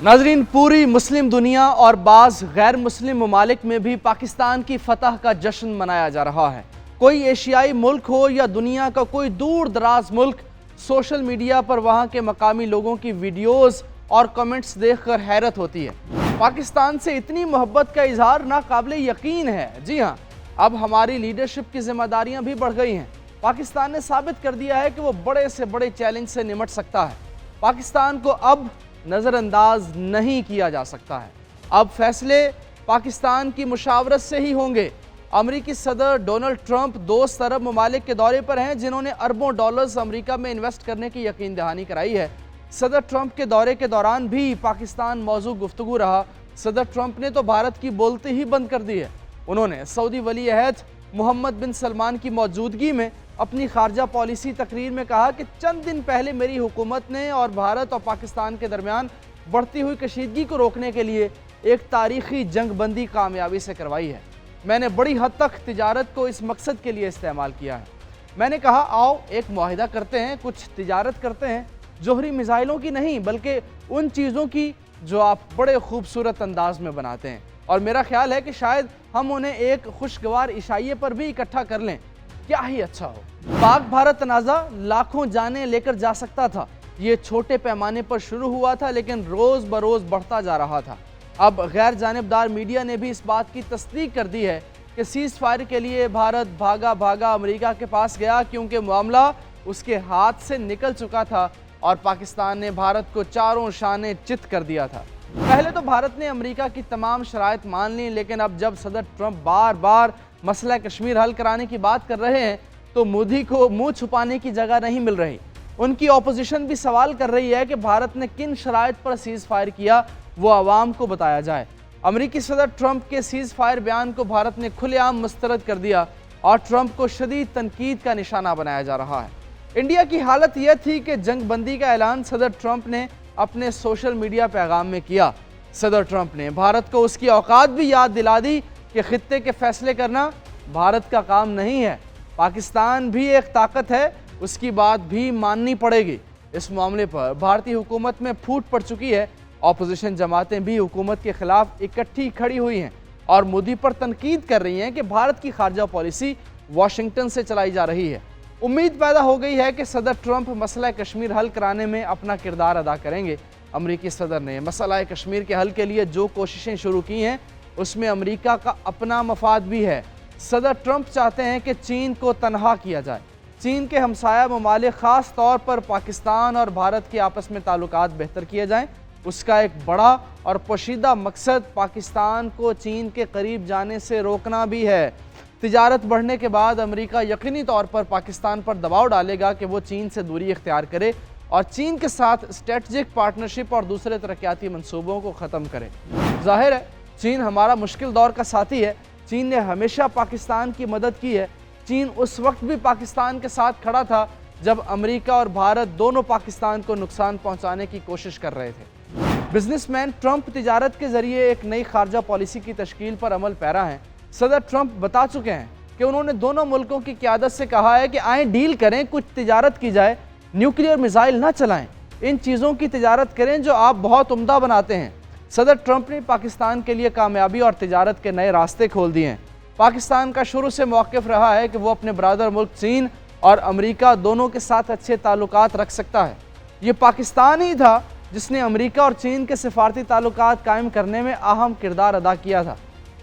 नाजरीन, पूरी मुस्लिम दुनिया और बाज़ गैर मुस्लिम ममालिक में भी पाकिस्तान की फतह का जश्न मनाया जा रहा है। कोई एशियाई मुल्क हो या दुनिया का कोई दूर दराज मुल्क, सोशल मीडिया पर वहाँ के मकामी लोगों की वीडियोज़ और कमेंट्स देखकर हैरत होती है। पाकिस्तान से इतनी मोहब्बत का इजहार नाकाबिले यकीन है। जी हाँ, अब हमारी लीडरशिप की जिम्मेदारियाँ भी बढ़ गई हैं। पाकिस्तान ने साबित कर दिया है कि वो बड़े से बड़े चैलेंज से निमट सकता है। पाकिस्तान को अब नज़रअंदाज नहीं किया जा सकता है। अब फैसले पाकिस्तान की मुशावरत से ही होंगे। अमरीकी सदर डोनाल्ड ट्रंप 2 अरब ममालिक के दौरे पर हैं, जिन्होंने अरबों डॉलर्स अमरीका में इन्वेस्ट करने की यकीन दहानी कराई है। सदर ट्रंप के दौरे के दौरान भी पाकिस्तान मौजू गुफ्तगू रहा। सदर ट्रंप ने तो भारत की बोलती ही बंद कर दी है। उन्होंने सऊदी वली अहद मोहम्मद बिन सलमान की मौजूदगी में अपनी खारजा पॉलिसी तकरीर में कहा कि चंद दिन पहले मेरी हुकूमत ने और भारत और पाकिस्तान के दरमियान बढ़ती हुई कशीदगी को रोकने के लिए एक तारीखी जंग बंदी कामयाबी से करवाई है। मैंने बड़ी हद तक तिजारत को इस मकसद के लिए इस्तेमाल किया है। मैंने कहा, आओ एक मुआहिदा करते हैं, कुछ तिजारत करते हैं, जोहरी मिसाइलों की नहीं बल्कि उन चीज़ों की जो आप बड़े खूबसूरत अंदाज में बनाते हैं। और मेरा ख्याल है कि शायद हम उन्हें एक खुशगवार इशाइये पर भी इकट्ठा कर लें, क्या ही अच्छा हो। पाक भारत तनाज़ा लाखों जानें लेकर जा सकता था। ये छोटे पैमाने पर शुरू हुआ था, लेकिन रोज़ बरोज़ बढ़ता जा रहा था। अब गैर जानिबदार मीडिया ने भी इस बात की तस्दीक कर दी है कि सीज़ फायर के लिए भारत भागा भागा अमेरिका के पास गया, क्योंकि मामला उसके हाथ से निकल चुका था और पाकिस्तान ने भारत को चारों शाने चित कर दिया था। पहले तो भारत ने अमेरिका की तमाम शराइत मान ली, लेकिन अब जब सदर ट्रंप बार बार मसला कश्मीर हल कराने की बात कर रहे हैं तो मोदी को मुंह छुपाने की जगह नहीं मिल रही। उनकी ऑपोजिशन भी सवाल कर रही है कि भारत ने किन शराइत पर सीज़ फायर किया, वो आवाम को बताया जाए। अमेरिकी सदर ट्रंप के सीज़ फायर बयान को भारत ने खुलेआम मुस्तरद कर दिया और ट्रंप को शदीद तनकीद का निशाना बनाया जा रहा है। इंडिया की हालत यह थी कि जंग बंदी का ऐलान सदर ट्रंप ने अपने सोशल मीडिया पैगाम में किया। सदर ट्रंप ने भारत को उसकी औकात भी याद दिला दी कि खित्ते के फैसले करना भारत का काम नहीं है। पाकिस्तान भी एक ताकत है, उसकी बात भी माननी पड़ेगी। इस मामले पर भारतीय हुकूमत में फूट पड़ चुकी है। ऑपोजिशन जमातें भी हुकूमत के खिलाफ इकट्ठी खड़ी हुई हैं और मोदी पर तनकीद कर रही हैं कि भारत की खारजा पॉलिसी वाशिंगटन से चलाई जा रही है। उम्मीद पैदा हो गई है कि सदर ट्रंप मसला कश्मीर हल कराने में अपना किरदार अदा करेंगे। अमरीकी सदर ने मसला कश्मीर के हल के लिए जो कोशिशें शुरू की हैं, उसमें अमरीका का अपना मफाद भी है। सदर ट्रंप चाहते हैं कि चीन को तनहा किया जाए। चीन के हमसाया ममालिक ख़ास तौर पर पाकिस्तान और भारत के आपस में ताल्लुकात बेहतर किए जाएं। उसका एक बड़ा और पोशीदा मकसद पाकिस्तान को चीन के करीब जाने से रोकना भी है। तिजारत बढ़ने के बाद अमेरिका यकीनी तौर पर पाकिस्तान पर दबाव डालेगा कि वो चीन से दूरी इख्तियार करे और चीन के साथ स्ट्रेटजिक पार्टनरशिप और दूसरे तरक्याती मंसूबों को ख़त्म करे। जाहिर है, चीन हमारा मुश्किल दौर का साथी है। चीन ने हमेशा पाकिस्तान की मदद की है। चीन उस वक्त भी पाकिस्तान के साथ खड़ा था जब अमेरिका और भारत दोनों पाकिस्तान को नुकसान पहुंचाने की कोशिश कर रहे थे। बिजनेसमैन ट्रंप तिजारत के जरिए एक नई खारजा पॉलिसी की तश्कील पर अमल पैरा हैं। सदर ट्रंप बता चुके हैं कि उन्होंने दोनों मुल्कों की क़यादत से कहा है कि आए डील करें, कुछ तिजारत की जाए, न्यूक्लियर मिसाइल ना चलाएं, इन चीज़ों की तिजारत करें जो आप बहुत उम्दा बनाते हैं। सदर ट्रंप ने पाकिस्तान के लिए कामयाबी और तिजारत के नए रास्ते खोल दिए हैं। पाकिस्तान का शुरू से मौक़िफ़ रहा है कि वो अपने ब्रादर मुल्क चीन और अमेरिका दोनों के साथ अच्छे ताल्लुकात रख सकता है। ये पाकिस्तान ही था जिसने अमेरिका और चीन के सिफारती ताल्लुकात कायम करने में अहम किरदार अदा किया था।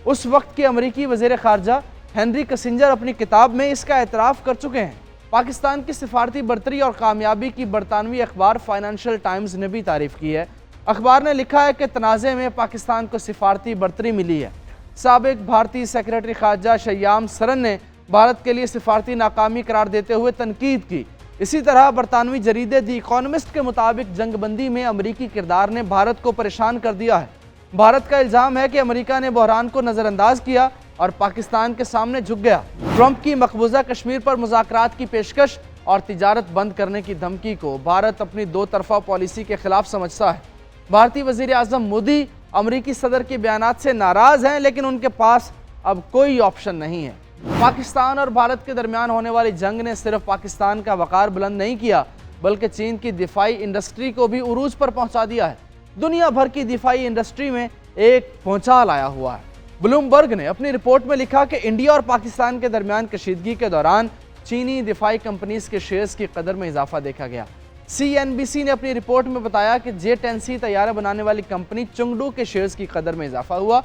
उस वक्त के अमेरिकी वज़ीर ख़ारजा हेनरी किसिंजर अपनी किताब में इसका एतराफ़ कर चुके हैं। पाकिस्तान की सिफारती बरतरी और कामयाबी की बरतानवी अखबार फाइनेंशियल टाइम्स ने भी तारीफ़ की है। अखबार ने लिखा है कि तनाज़े में पाकिस्तान को सिफारती बरतरी मिली है। साबिक भारतीय सेक्रेटरी ख़ारजा शय्याम सरन ने भारत के लिए सिफारती नाकामी करार देते हुए तनकीद की। इसी तरह बरतानवी जरीदे दी इकोनॉमिस्ट के मुताबिक जंगबंदी में अमरीकी किरदार ने भारत को परेशान कर दिया है। भारत का इल्ज़ाम है कि अमेरिका ने बहरान को नज़रअंदाज किया और पाकिस्तान के सामने झुक गया। ट्रंप की मकबूजा कश्मीर पर मुज़ाकरात की पेशकश और तिजारत बंद करने की धमकी को भारत अपनी दो तरफ़ा पॉलिसी के खिलाफ समझता है। भारतीय वज़ीर आज़म मोदी अमरीकी सदर के बयानात से नाराज़ हैं, लेकिन उनके पास अब कोई ऑप्शन नहीं है। पाकिस्तान और भारत के दरमियान होने वाली जंग ने सिर्फ पाकिस्तान का वक़ार बुलंद नहीं किया, बल्कि चीन की दिफाई इंडस्ट्री को भी उरूज पर पहुंचा दिया है। दुनिया भर की दिफाई इंडस्ट्री में एक भूचाल आया हुआ है। ब्लूमबर्ग ने अपनी रिपोर्ट में लिखा कि इंडिया और पाकिस्तान के दरमियान कशीदगी के दौरान चीनी दिफाई कंपनीज के शेयर्स की कदर में इजाफा देखा गया। CNBC ने अपनी रिपोर्ट में बताया कि J-10C तैयारा बनाने वाली कंपनी चंगडू के शेयर्स की कदर में इजाफा हुआ।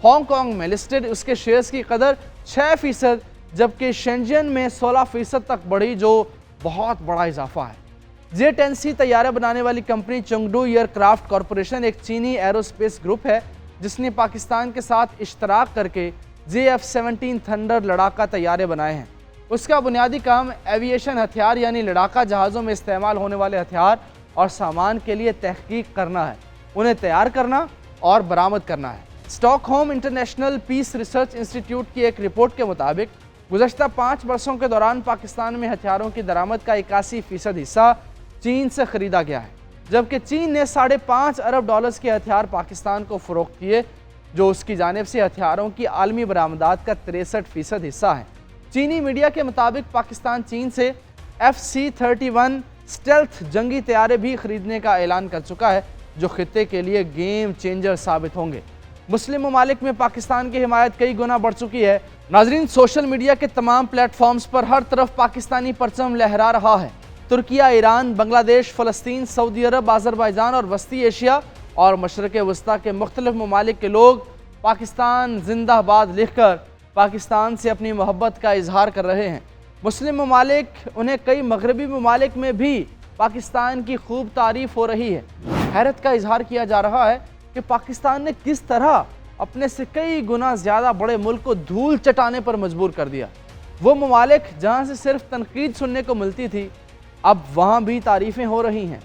हांगकांग में लिस्टेड उसके शेयर्स की कदर 6%, जबकि शेंजन में 16% तक बढ़ी, जो बहुत बड़ा इजाफा है। J-10C तैयारा बनाने वाली कंपनी चंगडू एयरक्राफ्ट कॉरपोरेशन एक चीनी एरोस्पेस ग्रुप है जिसने पाकिस्तान के साथ इश्तराक करके JF-17 थंडर लड़ाका तैयारे बनाए हैं। उसका बुनियादी काम एविएशन हथियार यानी लड़ाका जहाज़ों में इस्तेमाल होने वाले हथियार और सामान के लिए तहकीक करना है, उन्हें तैयार करना और बरामद करना है। Stockholm International Peace Research Institute की एक रिपोर्ट के मुताबिक गुज़श्ता 5 वर्षों के दौरान पाकिस्तान में हथियारों की दरामद का 81% हिस्सा चीन से ख़रीदा गया है, जबकि चीन ने $5.5 अरब के हथियार पाकिस्तान को फ़रोख्त किए, जो उसकी जानिब से हथियारों की आलमी बरामदात का 63% हिस्सा है। चीनी मीडिया के मुताबिक पाकिस्तान चीन से FC-31 स्टेल्थ जंगी तैयारे भी खरीदने का ऐलान कर चुका है, जो खित्ते के लिए गेम चेंजर साबित होंगे। मुस्लिम ममालिक में पाकिस्तान की हिमायत कई गुना बढ़ चुकी है। नाजरीन, सोशल मीडिया के तमाम प्लेटफॉर्म्स पर हर तरफ पाकिस्तानी परचम लहरा रहा है। तुर्किया, ईरान, बांग्लादेश, फ़लस्तीन, सऊदी अरब, आज़रबाईजान और वस्ती एशिया और मशरक़ वस्ता के मुख्तलिफ ममालिक के लोग पाकिस्तान जिंदाबाद लिखकर पाकिस्तान से अपनी मोहब्बत का इजहार कर रहे हैं। मुस्लिम ममालिक, उन्हें कई मगरबी ममालिक में भी पाकिस्तान की खूब तारीफ़ हो रही है। हैरत का इजहार किया जा रहा है कि पाकिस्तान ने किस तरह अपने से कई गुना ज़्यादा बड़े मुल्क को धूल चटाने पर मजबूर कर दिया। वो ममालिक जहाँ से सिर्फ तनकीद सुनने को मिलती थी, अब वहाँ भी तारीफ़ें हो रही हैं।